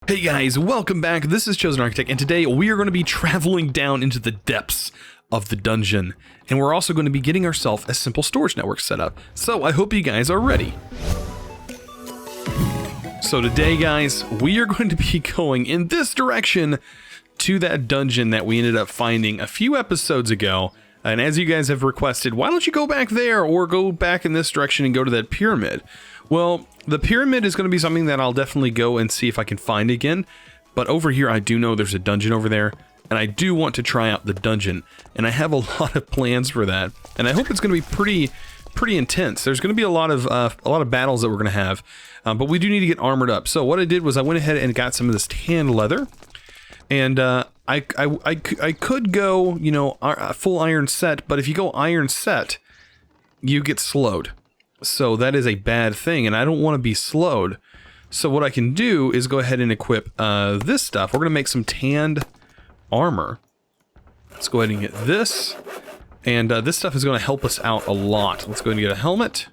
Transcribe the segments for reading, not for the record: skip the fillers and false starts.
Hey guys, welcome back. This is ChosenArchitect, and today we are going to be traveling down into the depths of the dungeon. And we're also going to be getting ourselves a simple storage network set up. So I hope you guys are ready. So today, guys, we are going to be going in this direction to that dungeon that we ended up finding a few episodes ago. And as you guys have requested, why don't you go back there or go back in this direction and go to that pyramid? Well, the pyramid is going to be something that I'll definitely go and see if I can find again. But over here, I do know there's a dungeon over there, and I do want to try out the dungeon. And I have a lot of plans for that, and I hope it's going to be pretty intense. There's going to be a lot of battles that we're going to have, but we do need to get armored up. So what I did was I went ahead and got some of this tan leather, and I could go, you know, a full iron set. But if you go iron set, you get slowed. So that is a bad thing, and I don't want to be slowed. So what I can do is go ahead and equip this stuff. We're going to make some tanned armor. Let's go ahead and get this. And this stuff is going to help us out a lot. Let's go ahead and get a helmet.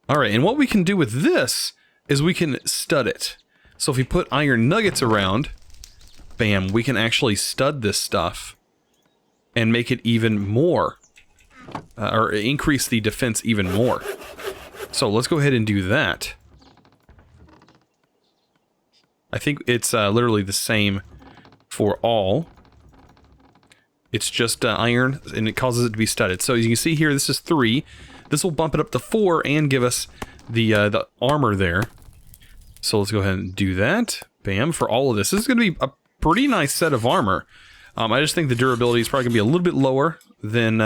Alright, and what we can do with this is we can stud it. So if we put iron nuggets around, bam, we can actually stud this stuff and make it even more. Or increase the defense even more. So let's go ahead and do that. I think it's literally the same for all. It's just iron, and it causes it to be studded. So as you can see here, this is 3. This will bump it up to 4 and give us the armor there. So let's go ahead and do that. Bam, for all of this. This is going to be a pretty nice set of armor. I just think the durability is probably going to be a little bit lower than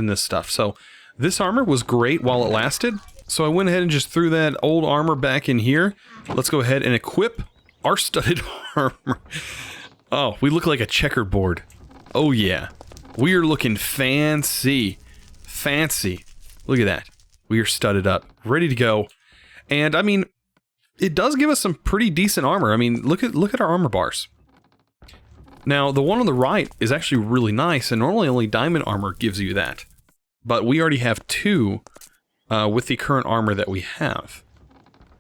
this stuff. So this armor was great while it lasted. So I went ahead and just threw that old armor back in here. Let's go ahead and equip our studded armor. Oh, we look like a checkerboard. Oh yeah. We are looking fancy. Fancy. Look at that. We are studded up. Ready to go. And I mean, it does give us some pretty decent armor. I mean, look at our armor bars. Now, the one on the right is actually really nice, and normally only diamond armor gives you that. But we already have 2 with the current armor that we have,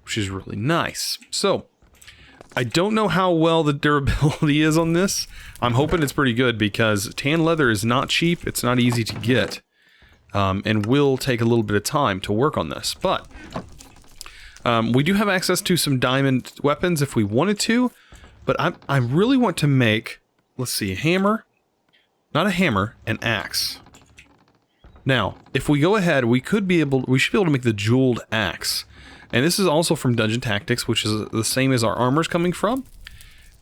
which is really nice. So, I don't know how well the durability is on this. I'm hoping it's pretty good because tan leather is not cheap. It's not easy to get, and will take a little bit of time to work on this. But we do have access to some diamond weapons if we wanted to. But I really want to make, let's see, a hammer. Not a hammer, an axe. Now, if we go ahead, we should be able to make the jeweled axe. And this is also from Dungeon Tactics, which is the same as our armor's coming from.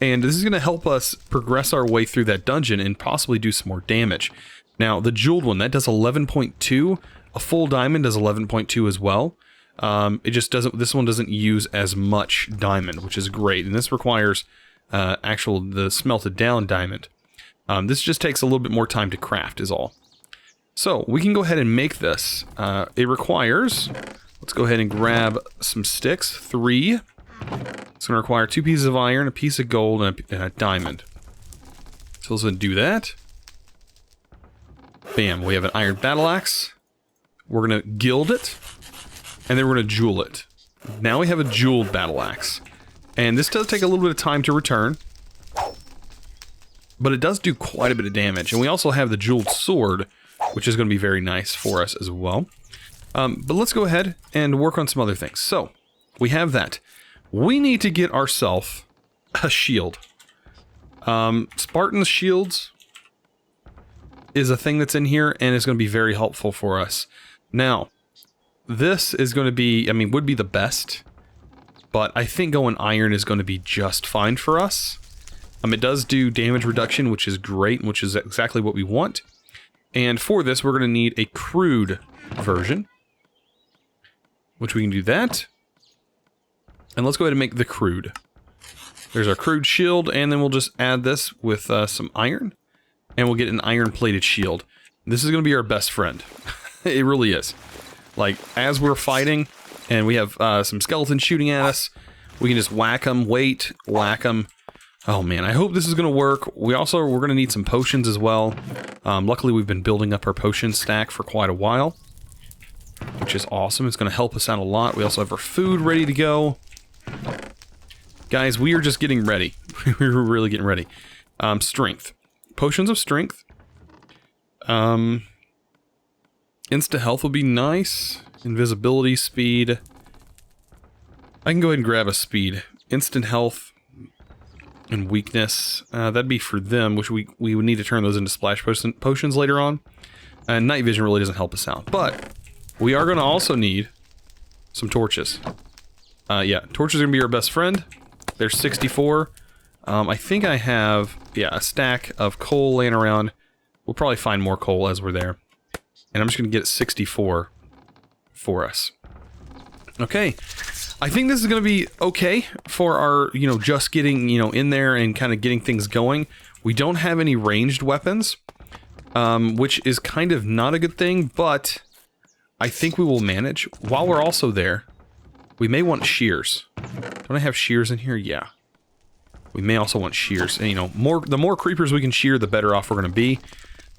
And this is going to help us progress our way through that dungeon and possibly do some more damage. Now, the jeweled one, that does 11.2. A full diamond does 11.2 as well. It just doesn't, this one doesn't use as much diamond, which is great. And this requires the smelted down diamond. This just takes a little bit more time to craft is all. So we can go ahead and make this. It requires, let's go ahead and grab some sticks, 3. It's going to require 2 pieces of iron, a piece of gold, and a diamond. So let's go ahead and do that. Bam, we have an iron battle axe. We're going to gild it, and then we're going to jewel it. Now we have a jeweled battle axe. And this does take a little bit of time to return, but it does do quite a bit of damage. And we also have the jeweled sword, which is going to be very nice for us as well. But let's go ahead and work on some other things. So, we have that. We need to get ourselves a shield. Spartan's shields is a thing that's in here, and it's going to be very helpful for us. Now, this is going to be, I mean, would be the best. But I think going iron is going to be just fine for us. It does do damage reduction, which is great, which is exactly what we want. And for this, we're going to need a crude version, which we can do that. And let's go ahead and make the crude. There's our crude shield, and then we'll just add this with some iron, and we'll get an iron-plated shield. This is going to be our best friend. It really is. Like, as we're fighting, and we have some skeletons shooting at us, we can just whack them, wait, whack them. Oh man, I hope this is going to work. We're going to need some potions as well. Luckily, we've been building up our potion stack for quite a while, which is awesome. It's going to help us out a lot. We also have our food ready to go. Guys, we are just getting ready. We're really getting ready. Strength. Potions of strength. Insta health would be nice. Invisibility, speed. I can go ahead and grab a speed. Instant health and weakness. That'd be for them, which we would need to turn those into splash potions later on. And night vision really doesn't help us out. But we are going to also need some torches. Yeah, torches are going to be our best friend. There's 64. I think I have, yeah, a stack of coal laying around. We'll probably find more coal as we're there. And I'm just going to get 64 for us. Okay. I think this is going to be okay for our, you know, just getting, you know, in there and kind of getting things going. We don't have any ranged weapons, which is kind of not a good thing, but I think we will manage. While we're also there, we may want shears. Don't I have shears in here? Yeah. We may also want shears. And, you know, the more creepers we can shear, the better off we're going to be.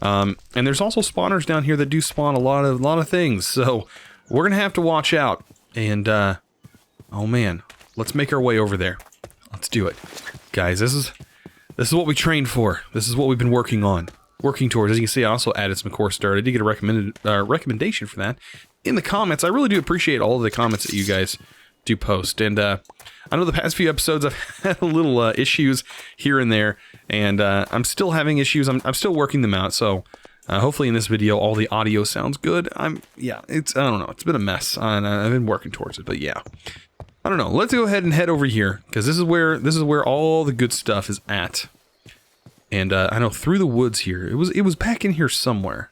And there's also spawners down here that do spawn a lot of things, so we're gonna have to watch out. And oh man, let's make our way over there. Let's do it, guys. This is what we trained for. This is what we've been working towards. As you can see, I also added some course dirt. I did get a recommendation for that in the comments. I really do appreciate all of the comments that you guys do post. And I know the past few episodes I've had a little issues here and there, and I'm still having issues. I'm still working them out, so hopefully in this video all the audio sounds good. Yeah, I don't know, it's been a mess, and I've been working towards it, but yeah. I don't know, let's go ahead and head over here, because this is where all the good stuff is at. And I know through the woods here, it was back in here somewhere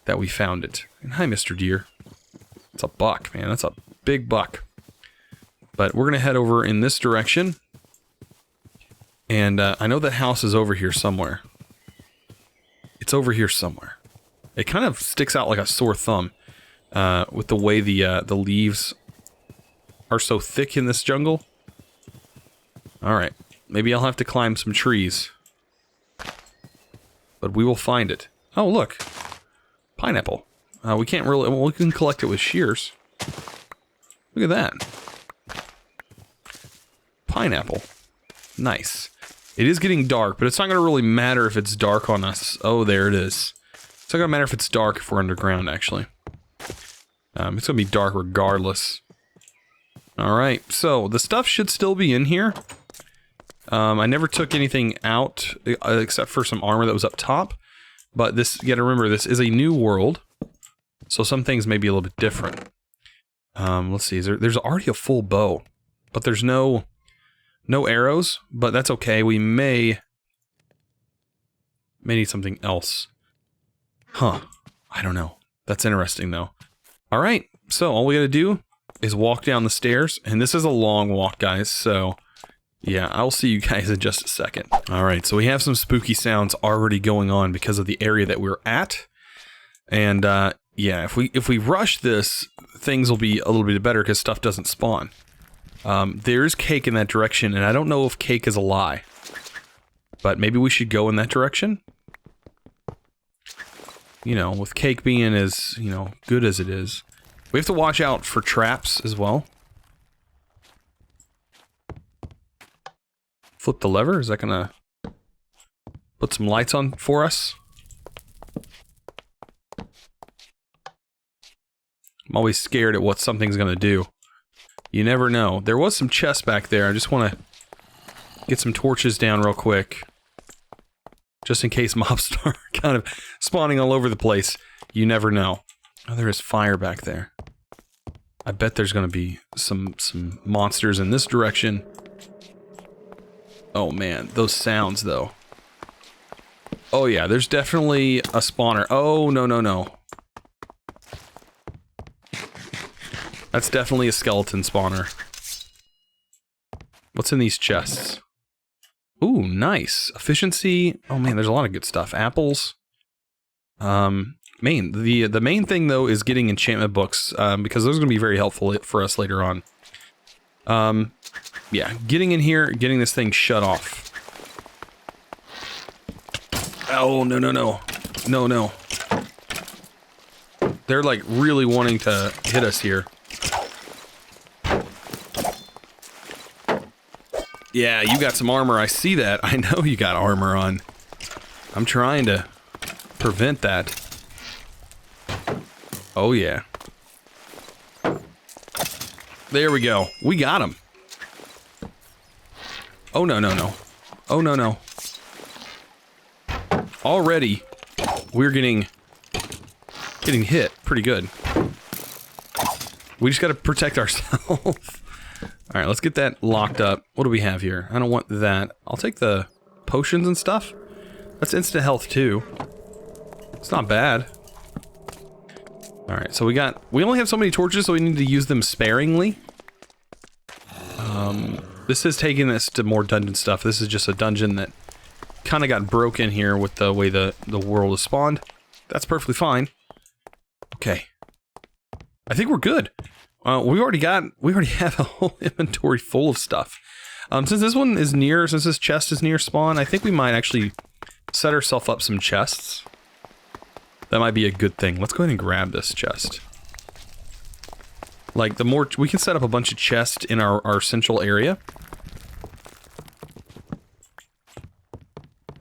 that we found it. And hi, Mr. Deer. It's a buck, man, that's a big buck. But we're going to head over in this direction. And I know that house is over here somewhere. It's over here somewhere. It kind of sticks out like a sore thumb. With the way the leaves are so thick in this jungle. Alright. Maybe I'll have to climb some trees. But we will find it. Oh, look. Pineapple. We can't really... Well, we can collect it with shears. Look at that. Pineapple. Nice. It is getting dark, but it's not going to really matter if it's dark on us. Oh, there it is. It's not going to matter if it's dark if we're underground, actually. It's going to be dark regardless. Alright, so the stuff should still be in here. I never took anything out except for some armor that was up top. But this, you gotta remember, this is a new world. So some things may be a little bit different. Let's see, there's already a full bow. But there's no arrows, but that's okay. We may need something else. Huh. I don't know. That's interesting, though. Alright, so all we gotta do is walk down the stairs. And this is a long walk, guys, so... yeah, I'll see you guys in just a second. Alright, so we have some spooky sounds already going on because of the area that we're at. And, yeah, if we rush this, things will be a little bit better because stuff doesn't spawn. There's cake in that direction, and I don't know if cake is a lie. But maybe we should go in that direction? You know, with cake being as, you know, good as it is. We have to watch out for traps as well. Flip the lever, is that gonna put some lights on for us? I'm always scared at what something's gonna do. You never know. There was some chests back there. I just want to get some torches down real quick. Just in case mobs start kind of spawning all over the place. You never know. Oh, there is fire back there. I bet there's going to be some monsters in this direction. Oh man, those sounds though. Oh yeah, there's definitely a spawner. Oh, no. That's definitely a skeleton spawner. What's in these chests? Ooh, nice. Efficiency. Oh man, there's a lot of good stuff. Apples. The main thing though is getting enchantment books, because those are going to be very helpful for us later on. Yeah, getting in here, getting this thing shut off. Oh, no. They're like really wanting to hit us here. Yeah, you got some armor. I see that. I know you got armor on. I'm trying to prevent that. Oh, yeah. There we go. We got him. Oh, no, no, no. Oh, no, no. Already, we're getting hit pretty good. We just gotta protect ourselves. Alright, let's get that locked up. What do we have here? I don't want that. I'll take the potions and stuff. That's instant health too. It's not bad. Alright, so we only have so many torches, so we need to use them sparingly. This is taking us to more dungeon stuff. This is just a dungeon that kind of got broken here with the way the world is spawned. That's perfectly fine. Okay. I think we're good. We already have a whole inventory full of stuff. Since this chest is near spawn, I think we might actually set ourselves up some chests. That might be a good thing. Let's go ahead and grab this chest. Like, the more... we can set up a bunch of chests in our central area.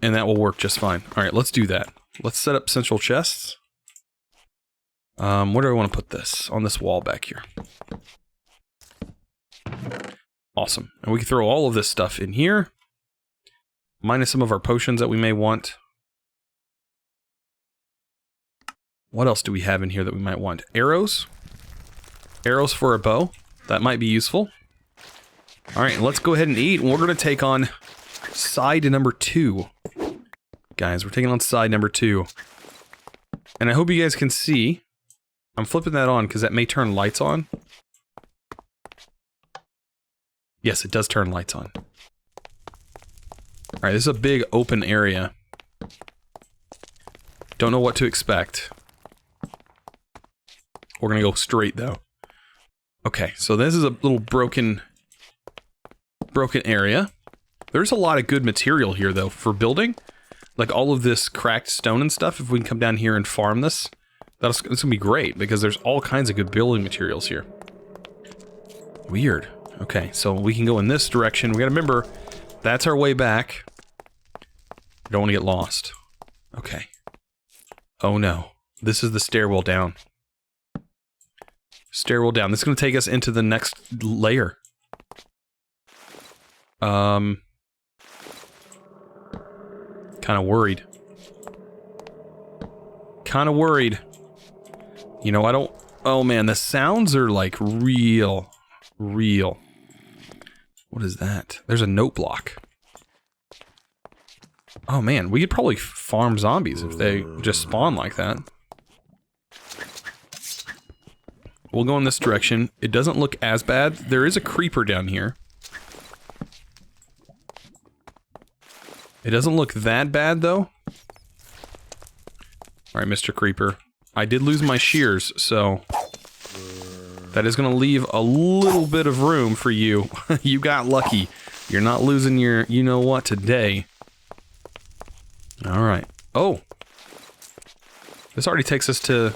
And that will work just fine. Alright, let's do that. Let's set up central chests. Where do I want to put this? On this wall back here. Awesome. And we can throw all of this stuff in here. Minus some of our potions that we may want. What else do we have in here that we might want? Arrows. Arrows for a bow. That might be useful. Alright, let's go ahead and eat. And we're going to take on side number 2. Guys, we're taking on side number 2. And I hope you guys can see. I'm flipping that on because that may turn lights on. Yes, it does turn lights on. Alright, this is a big open area. Don't know what to expect. We're gonna go straight though. Okay, so this is a little broken area. There's a lot of good material here though for building. Like all of this cracked stone and stuff, if we can come down here and farm this, it's gonna be great because there's all kinds of good building materials here. Weird. Okay, so we can go in this direction. We gotta remember, that's our way back. Don't want to get lost. Okay. Oh no. This is the stairwell down. Stairwell down. This is gonna take us into the next layer. Kind of worried. Kind of worried. You know, I don't... oh man, the sounds are like real. What is that? There's a note block. Oh man, we could probably farm zombies if they just spawn like that. We'll go in this direction. It doesn't look as bad. There is a creeper down here. It doesn't look that bad though. Alright, Mr. Creeper. I did lose my shears, so that is going to leave a little bit of room for you. You got lucky. You're not losing your you-know-what today. Alright. Oh! This already takes us to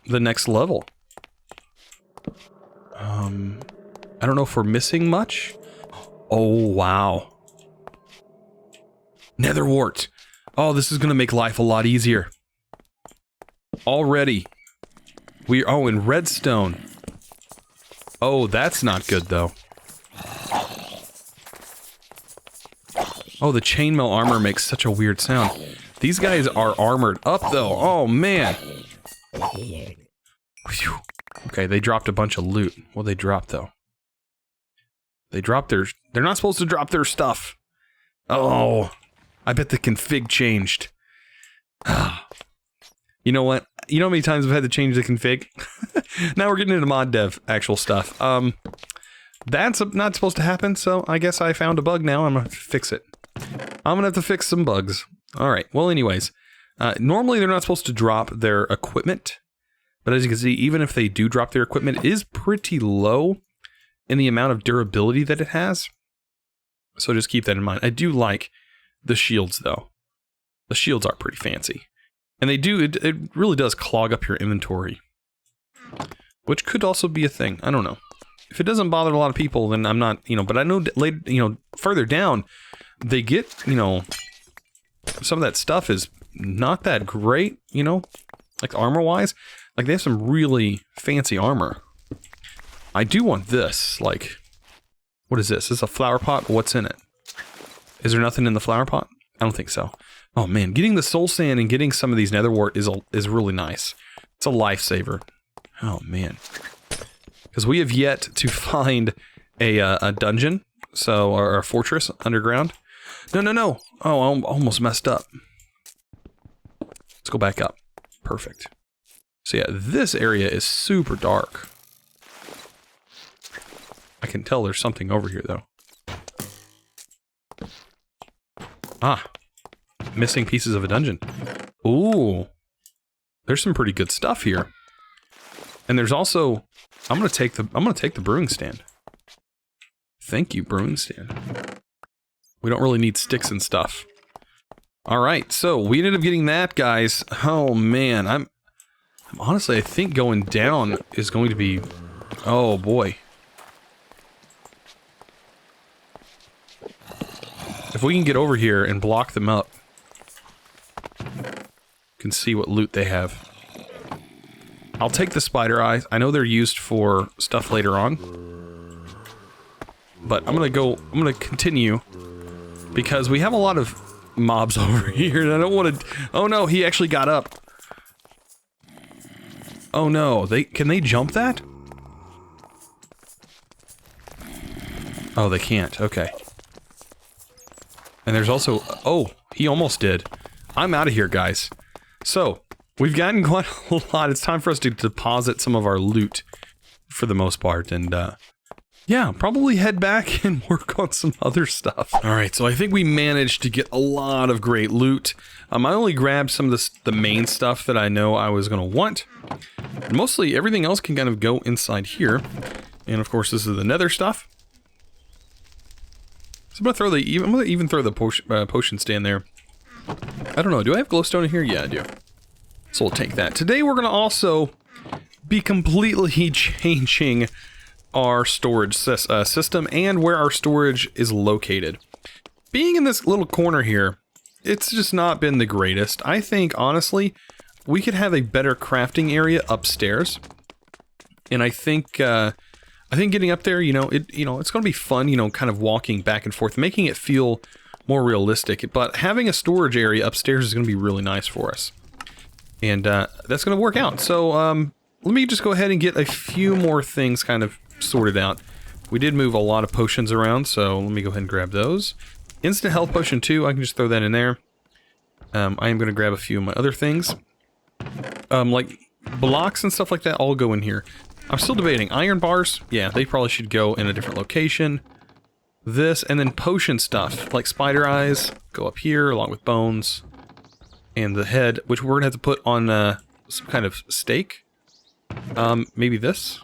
the next level. I don't know if we're missing much. Oh, wow. Nether wart. Oh, this is going to make life a lot easier. Already. Oh, and redstone. Oh, that's not good, though. Oh, the chainmail armor makes such a weird sound. These guys are armored up, though. Oh, man. Whew. Okay, they dropped a bunch of loot. What'd they drop, though? They dropped their... they're not supposed to drop their stuff. Oh. I bet the config changed. You know what? You know how many times I've had to change the config? Now we're getting into mod dev actual stuff. That's not supposed to happen, so I guess I found a bug now. I'm gonna have to fix it. I'm gonna have to fix some bugs. Alright, well anyways. Normally they're not supposed to drop their equipment. But as you can see, even if they do drop their equipment, it is pretty low in the amount of durability that it has. So just keep that in mind. I do like the shields, though. The shields are pretty fancy. And they do, it really does clog up your inventory. Which could also be a thing. I don't know. if it doesn't bother a lot of people, then I'm not, but I know later, further down, they get, some of that stuff is not that great, like armor-wise. Like, they have some really fancy armor. I do want this, like, what is this? Is this a flower pot? What's in it? Is there nothing in the flower pot? I don't think so. Oh man, getting the soul sand and getting some of these nether wart is really nice. It's a lifesaver. Oh man. Because we have yet to find a dungeon, or a fortress underground. No. Oh, I almost messed up. Let's go back up. Perfect. So yeah, this area is super dark. I can tell there's something over here though. Ah. Missing pieces of a dungeon. Ooh. There's some pretty good stuff here. And there's also, I'm gonna take the brewing stand. Thank you, brewing stand. We don't really need sticks and stuff. Alright, so we ended up getting that, guys. Oh man, I'm honestly, I think going down is going to be, oh boy. If we can get over here and block them up, can see what loot they have. I'll take the spider eyes. I know they're used for stuff later on. But I'm gonna continue because we have a lot of mobs over here and I don't want to. Oh no, he actually got up. Oh no, can they jump that? Oh, they can't. Okay. And there's also, oh, he almost did. I'm out of here, guys. So, we've gotten quite a lot. It's time for us to deposit some of our loot for the most part. And, yeah, probably head back and work on some other stuff. Alright, so I think we managed to get a lot of great loot. I only grabbed some of the main stuff that I know I was going to want. Mostly everything else can kind of go inside here. And of course, this is the nether stuff. So I'm gonna even throw the potion stand there. I don't know, do I have glowstone in here? Yeah, I do. So we'll take that. Today we're gonna also be completely changing our storage system and where our storage is located. Being in this little corner here, it's just not been the greatest. I think, honestly, we could have a better crafting area upstairs. And I think getting up there, it's going to be fun, kind of walking back and forth, making it feel more realistic. But having a storage area upstairs is going to be really nice for us. And that's going to work out. So let me just go ahead and get a few more things kind of sorted out. We did move a lot of potions around, so let me go ahead and grab those. Instant health potion 2, I can just throw that in there. I am going to grab a few of my other things. Like blocks and stuff like that all go in here. I'm still debating. Iron bars, yeah, they probably should go in a different location. This, and then potion stuff, like spider eyes, go up here, along with bones. And the head, which we're gonna have to put on some kind of stake. Maybe this?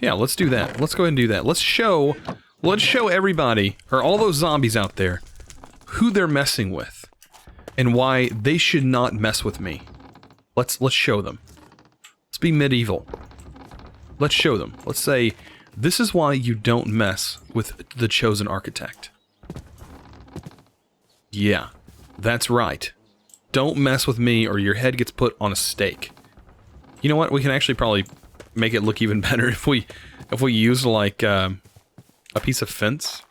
Yeah, let's do that. Let's go ahead and do that. Let's show everybody, or all those zombies out there, who they're messing with. And why they should not mess with me. Let's show them. Let's be medieval. Let's show them. Let's say, this is why you don't mess with the Chosen Architect. Yeah, that's right. Don't mess with me or your head gets put on a stake. You know what? We can actually probably make it look even better if we use like a piece of fence.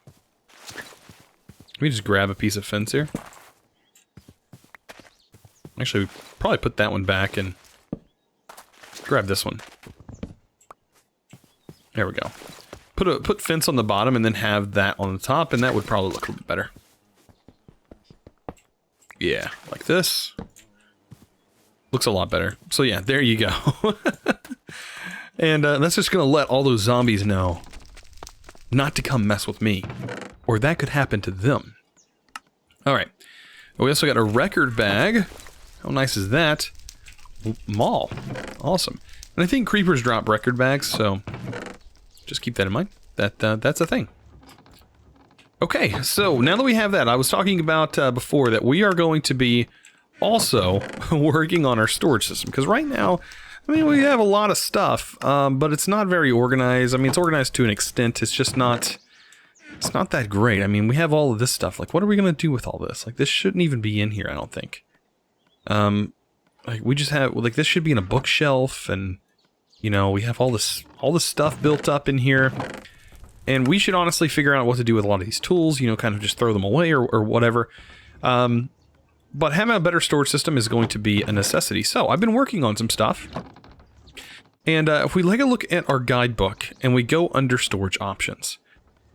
Let me just grab a piece of fence here. Actually, we probably put that one back and grab this one. There we go. Put fence on the bottom and then have that on the top, and that would probably look a little bit better. Yeah, like this. Looks a lot better. So yeah, there you go. And that's just gonna let all those zombies know not to come mess with me, or that could happen to them. Alright. We also got a record bag. How nice is that? Mall. Awesome. And I think creepers drop record bags, so just keep that in mind. That's a thing. Okay, so now that we have that, I was talking about before that we are going to be also working on our storage system, because right now I mean, we have a lot of stuff, but it's not very organized. I mean, it's organized to an extent. It's just not... It's not that great. I mean, we have all of this stuff. Like, what are we going to do with all this? Like, this shouldn't even be in here, I don't think. Like, we just have... Like, this should be in a bookshelf, and... You know, we have all this stuff built up in here. And we should honestly figure out what to do with a lot of these tools. You know, kind of just throw them away or whatever. But having a better storage system is going to be a necessity. So, I've been working on some stuff. And if we take a look at our guidebook and we go under storage options,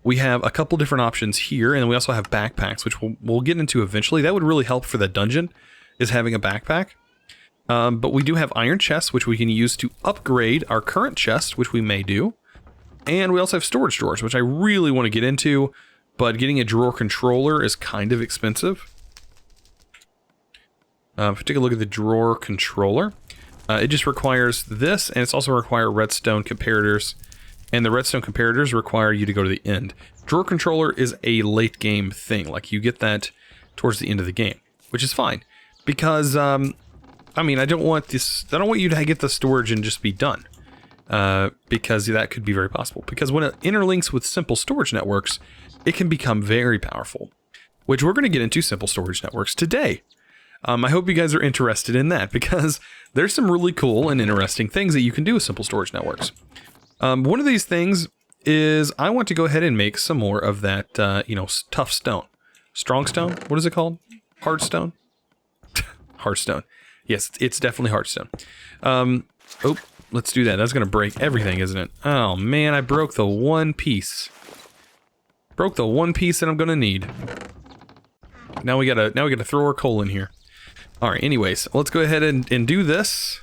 we have a couple different options here, and we also have backpacks, which we'll get into eventually. That would really help for the dungeon, is having a backpack. But we do have iron chests, which we can use to upgrade our current chest, which we may do. And we also have storage drawers, which I really want to get into, but getting a drawer controller is kind of expensive. If we take a look at the drawer controller, it just requires this, and it's also require redstone comparators. And the redstone comparators require you to go to the end. Drawer controller is a late game thing. Like, you get that towards the end of the game, which is fine. Because, I mean, I don't want you to get the storage and just be done. Because that could be very possible. Because when it interlinks with simple storage networks, it can become very powerful. Which we're going to get into simple storage networks today. I hope you guys are interested in that, because there's some really cool and interesting things that you can do with simple storage networks. One of these things is I want to go ahead and make some more of that, you know, tough stone. Strong stone? What is it called? Hard stone? Hard stone. Yes, it's definitely hard stone. Oh, let's do that. That's going to break everything, isn't it? Oh, man, I broke the one piece. Broke the one piece that I'm going to need. Now we gotta throw our coal in here. All right, anyways, let's go ahead and do this.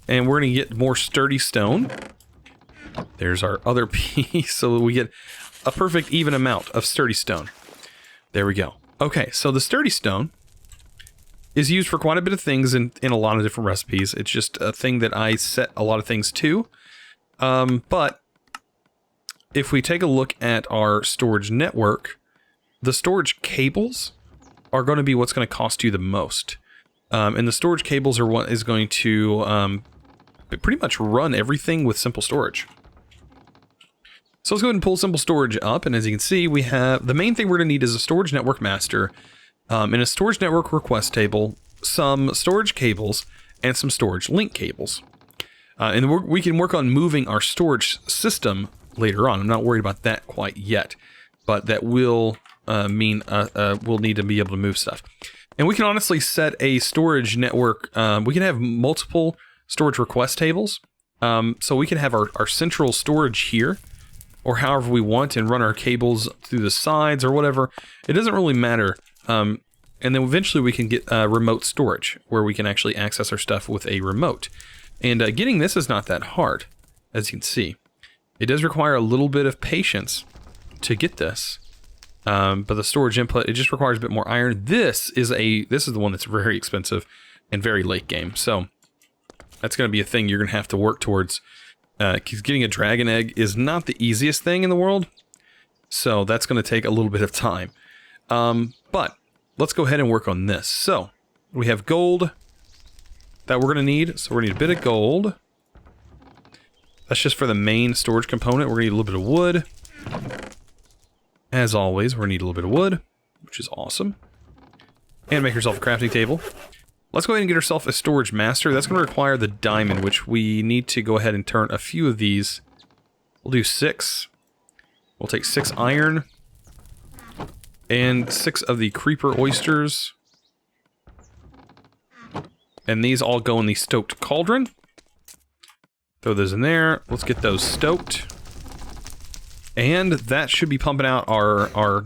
And we're going to get more sturdy stone. There's our other piece, so we get a perfect even amount of sturdy stone. There we go. Okay, so the sturdy stone is used for quite a bit of things in a lot of different recipes. It's just a thing that I set a lot of things to. But if we take a look at our storage network, the storage cables are going to be what's going to cost you the most. And the storage cables are what is going to pretty much run everything with simple storage. So let's go ahead and pull simple storage up, and as you can see, we have the main thing we're going to need is a storage network master, and a storage network request table, some storage cables, and some storage link cables. And we can work on moving our storage system later on. I'm not worried about that quite yet, but that will mean we'll need to be able to move stuff. And we can honestly set a storage network. We can have multiple storage request tables. So we can have our central storage here, or however we want, and run our cables through the sides or whatever. It doesn't really matter. And then eventually we can get remote storage, where we can actually access our stuff with a remote. And getting this is not that hard, as you can see. It does require a little bit of patience to get this. But the storage input, it just requires a bit more iron. This is the one that's very expensive and very late game. So that's going to be a thing you're going to have to work towards. Because getting a dragon egg is not the easiest thing in the world. So that's going to take a little bit of time. But let's go ahead and work on this. So we have gold that we're going to need. So we're going to need a bit of gold. That's just for the main storage component. We're going to need a little bit of wood. As always, we're going to need a little bit of wood, which is awesome. And make yourself a crafting table. Let's go ahead and get ourselves a storage master. That's going to require the diamond, which we need to go ahead and turn a few of these. We'll do 6. We'll take 6 iron. And 6 of the creeper oysters. And these all go in the stoked cauldron. Throw those in there. Let's get those stoked. And that should be pumping out our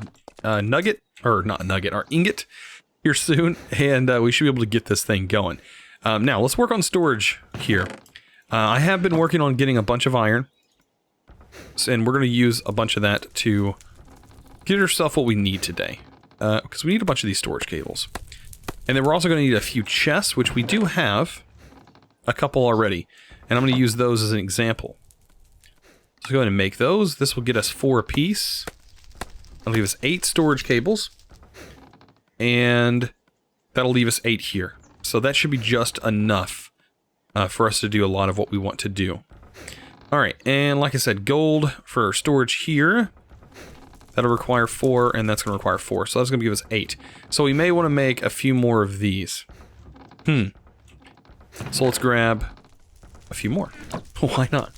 nugget, or not nugget, our ingot here soon, and we should be able to get this thing going. Now, let's work on storage here. I have been working on getting a bunch of iron, and we're going to use a bunch of that to get ourselves what we need today, because we need a bunch of these storage cables. And then we're also going to need a few chests, which we do have a couple already, and I'm going to use those as an example. Let's go ahead and make those. This will get us 4 apiece. That'll leave us 8 storage cables. And that'll leave us 8 here. So that should be just enough for us to do a lot of what we want to do. All right, and like I said, gold for storage here. That'll require 4, and that's going to require 4. So that's going to give us 8. So we may want to make a few more of these. So let's grab a few more. Why not?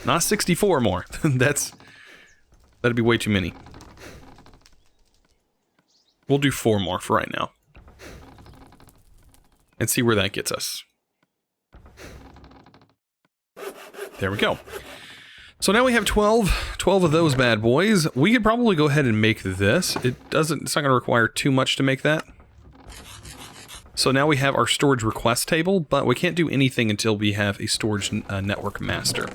Not 64 more. That'd be way too many. We'll do 4 more for right now. And see where that gets us. There we go. So now we have 12 of those bad boys. We could probably go ahead and make this. It's not going to require too much to make that. So now we have our storage request table, but we can't do anything until we have a storage network master.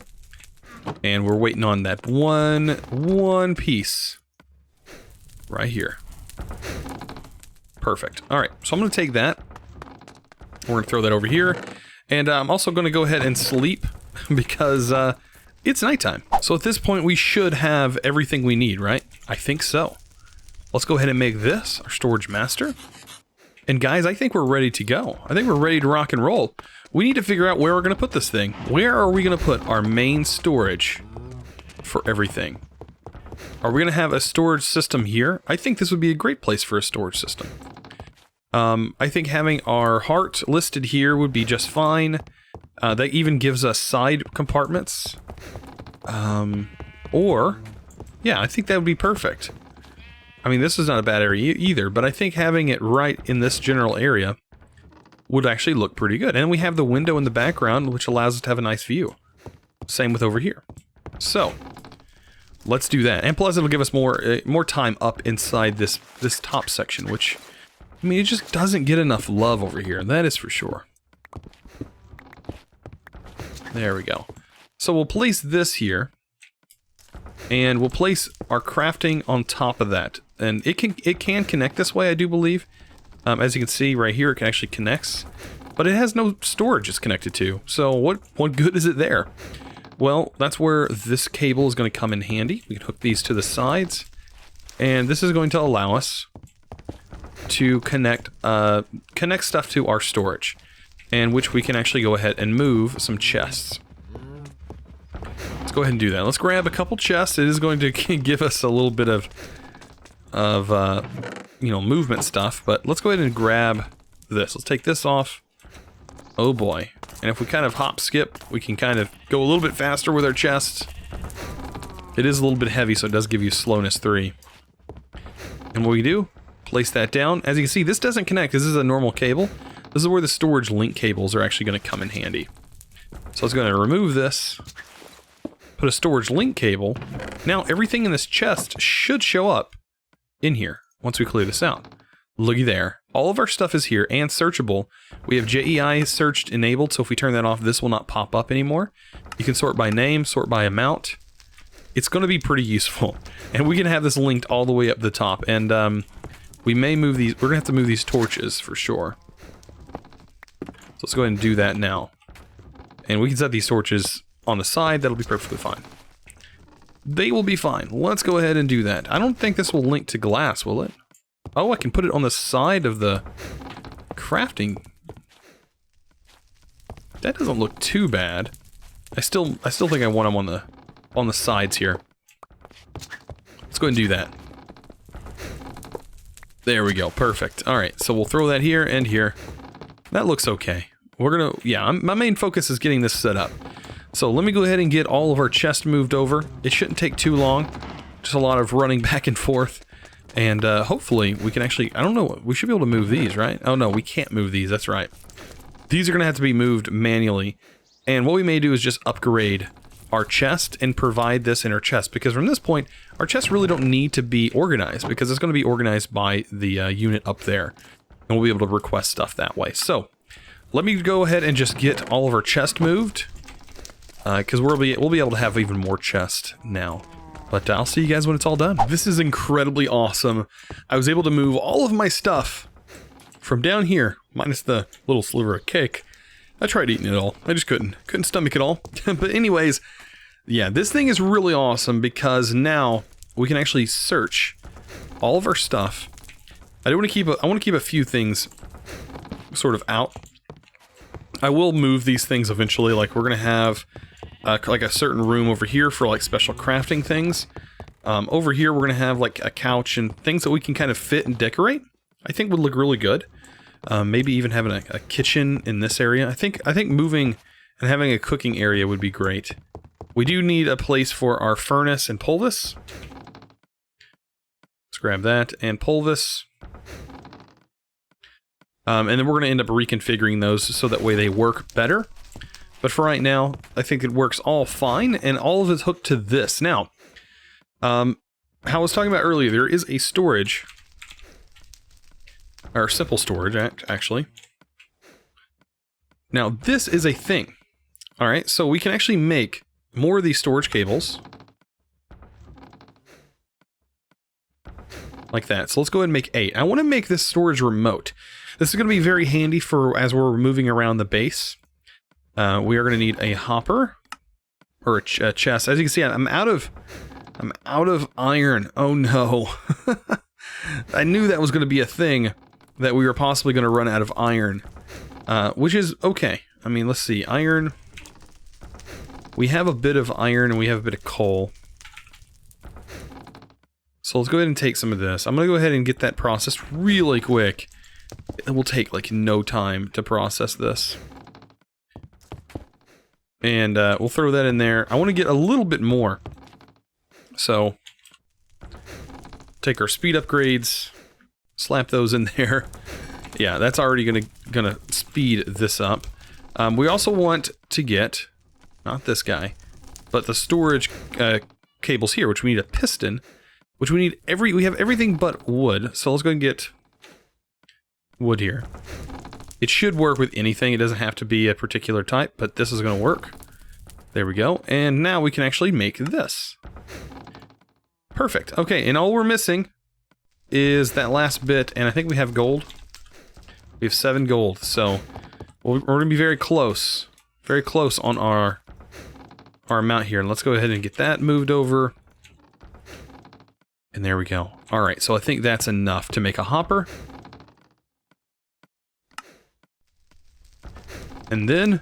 And we're waiting on that one piece right here. Perfect. All right, so I'm going to take that. We're going to throw that over here. And I'm also going to go ahead and sleep because it's nighttime. So at this point, we should have everything we need, right? I think so. Let's go ahead and make this our storage master. And guys, I think we're ready to go. I think we're ready to rock and roll. We need to figure out where we're going to put this thing. Where are we going to put our main storage for everything? Are we going to have a storage system here? I think this would be a great place for a storage system. I think having our heart listed here would be just fine. That even gives us side compartments. Or, yeah, I think that would be perfect. I mean, this is not a bad area either, but I think having it right in this general area would actually look pretty good. And we have the window in the background, which allows us to have a nice view. Same with over here. So, let's do that. And plus, it'll give us more time up inside this top section, which, I mean, it just doesn't get enough love over here. That is for sure. There we go. So we'll place this here. And we'll place our crafting on top of that. And it can connect this way, I do believe. As you can see right here, it can actually connects. But it has no storage it's connected to. So what good is it there? Well, that's where this cable is going to come in handy. We can hook these to the sides. And this is going to allow us to connect stuff to our storage. And which we can actually go ahead and move some chests. Let's go ahead and do that. Let's grab a couple chests. It is going to give us a little bit of you know, movement stuff, but let's go ahead and grab this. Let's take this off. Oh boy. And if we kind of hop skip, we can kind of go a little bit faster with our chests. It is a little bit heavy, so it does give you slowness 3. And what we do, place that down. As you can see, this doesn't connect. This is a normal cable. This is where the storage link cables are actually going to come in handy. So let's go ahead and remove this. Put a storage link cable. Now everything in this chest should show up in here once we clear this out. Looky there. All of our stuff is here and searchable. We have JEI searched enabled, so if we turn that off, this will not pop up anymore. You can sort by name, sort by amount. It's going to be pretty useful. And we can have this linked all the way up the top. And we may move these. We're going to have to move these torches for sure. So let's go ahead and do that now. And we can set these torches on the side. That'll be perfectly fine. They will be fine. Let's go ahead and do that. I don't think this will link to glass, will it? Oh, I can put it on the side of the crafting. That doesn't look too bad. I still think I want them on the sides here. Let's go ahead and do that. There we go. Perfect. All right, so we'll throw that here and here. That looks okay. We're gonna, yeah, my main focus is getting this set up. So let me go ahead and get all of our chests moved over. It shouldn't take too long. Just a lot of running back and forth. And hopefully we can actually, I don't know, we should be able to move these, right? Oh no, we can't move these, that's right. These are gonna have to be moved manually. And what we may do is just upgrade our chest and provide this in our chest. Because from this point, our chests really don't need to be organized because it's gonna be organized by the unit up there. And we'll be able to request stuff that way. So, let me go ahead and just get all of our chest moved. Because we'll be able to have even more chest now. But I'll see you guys when it's all done. This is incredibly awesome. I was able to move all of my stuff from down here, minus the little sliver of cake. I tried eating it all. I just couldn't stomach it all. But anyways, yeah, this thing is really awesome because now we can actually search all of our stuff. I want to keep a few things sort of out. I will move these things eventually. Like we're gonna have like a certain room over here for like special crafting things. Over here we're gonna have like a couch and things that we can kind of fit and decorate. I think would look really good. Maybe even having a kitchen in this area. I think moving and having a cooking area would be great. We do need a place for our furnace and pull this. Let's grab that and pull this. And then we're going to end up reconfiguring those so that way they work better. But for right now, I think it works all fine, and all of it's hooked to this. Now, how I was talking about earlier, there is a storage, or simple storage, actually. Now, this is a thing. Alright, so we can actually make more of these storage cables. Like that. So let's go ahead and make 8. I want to make this storage remote. This is going to be very handy for as we're moving around the base. We are going to need a hopper or a chest. As you can see, I'm out of iron. Oh no. I knew that was going to be a thing, that we were possibly going to run out of iron. Which is okay. I mean, let's see. Iron. We have a bit of iron and we have a bit of coal. So let's go ahead and take some of this. I'm going to go ahead and get that processed really quick. It will take like no time to process this. And we'll throw that in there. I want to get a little bit more. So take our speed upgrades, slap those in there. Yeah, that's already gonna speed this up. We also want to get, not this guy, but the storage cables here, which we need a piston, which we need we have everything but wood. So let's go and get wood here. It should work with anything. It doesn't have to be a particular type, but this is going to work. There we go. And now we can actually make this. Perfect. Okay, and all we're missing is that last bit, and I think we have gold. We have 7 gold, so we're going to be very close on our amount here. And let's go ahead and get that moved over. And there we go. All right, so I think that's enough to make a hopper. And then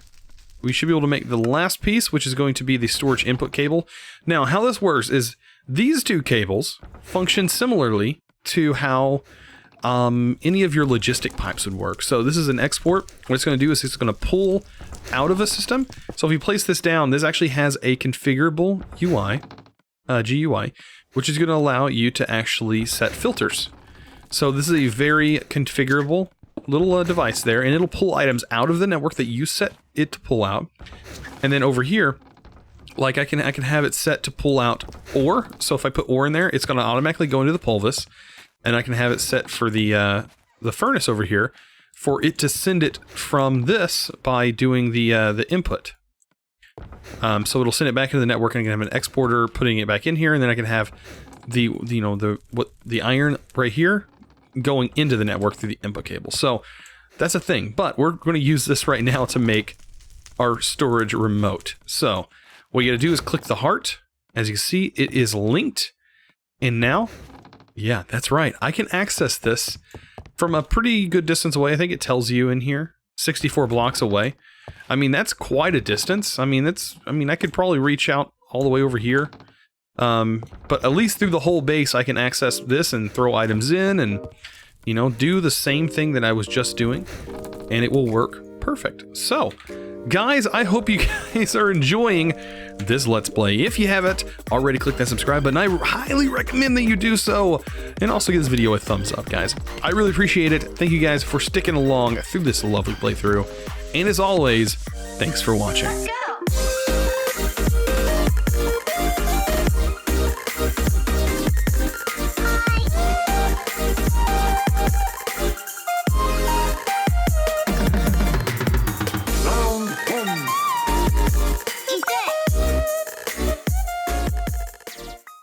we should be able to make the last piece, which is going to be the storage input cable. Now, how this works is these 2 cables function similarly to how any of your logistic pipes would work. So this is an export. What it's going to do is it's going to pull out of a system. So if you place this down, this actually has a configurable GUI, which is going to allow you to actually set filters. So this is a very configurable little device there, and it'll pull items out of the network that you set it to pull out. And then over here, like I can have it set to pull out ore. So if I put ore in there, it's going to automatically go into the pulvis. And I can have it set for the furnace over here for it to send it from this by doing the input. So it'll send it back into the network, and I can have an exporter putting it back in here, and then I can have the iron right here going into the network through the input cable. So that's a thing, but we're going to use this right now to make our storage remote. So what you got to do is click the heart. As you can see, it is linked, and now, yeah, that's right, I can access this from a pretty good distance away. I think it tells you in here 64 blocks away. I mean, that's quite a distance. I mean, I could probably reach out all the way over here. But at least through the whole base, I can access this and throw items in and, do the same thing that I was just doing, and it will work perfect. So, guys, I hope you guys are enjoying this Let's Play. If you haven't already, click that subscribe button. I highly recommend that you do so, and also give this video a thumbs up, guys. I really appreciate it. Thank you guys for sticking along through this lovely playthrough, and as always, thanks for watching.